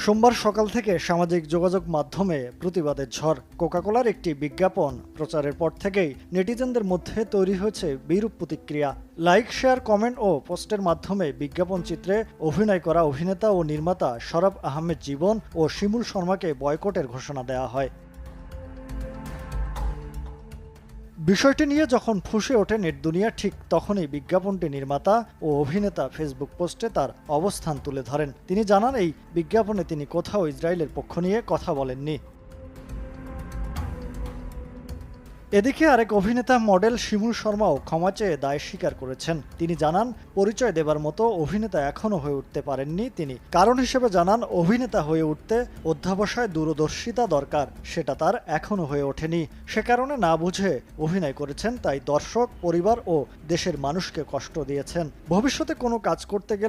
সোমবার সকাল থেকে সামাজিক যোগাযোগ মাধ্যমে প্রতিবাদের ঝড়। কোকাকোলার একটি বিজ্ঞাপন প্রচারের পর থেকেই নেটিজেনদের মধ্যে তৈরি হয়েছে বিরূপ প্রতিক্রিয়া। লাইক, শেয়ার, কমেন্ট ও পোস্টের মাধ্যমে বিজ্ঞাপন চিত্রে অভিনয় করা অভিনেতা ও নির্মাতা শরাব আহমেদ জীবন ও শিমুল শর্মাকে বয়কটের ঘোষণা দেওয়া হয়। বিষয়টি নিয়ে যখন ফুঁসে ওঠে নেট দুনিয়া, ঠিক তখনই বিজ্ঞাপনটি নির্মাতা ও অভিনেতা ফেসবুক পোস্টে তার অবস্থান তুলে ধরেন। তিনি জানান, এই বিজ্ঞাপনে তিনি কোথাও ইসরায়েলের পক্ষ নিয়ে কথা বলেননি। এদিকে আরেক অভিনেতা মডেল শিমুল শর্মাও ক্ষমা চেয়ে দায় স্বীকার করেছেন। তিনি জানান, পরিচয় দেবার মতো অভিনেতা এখনও হয়ে উঠতে পারেননি তিনি। কারণ হিসেবে জানান, অভিনেতা হয়ে উঠতে অধ্যাবসায় দূরদর্শিতা দরকার, সেটা তার এখনও হয়ে ওঠেনি। সে কারণে না বুঝে অভিনয় করেছেন, তাই দর্শক, পরিবার ও দেশের মানুষকে কষ্ট দিয়েছেন। ভবিষ্যতে কোনো কাজ করতে গেলে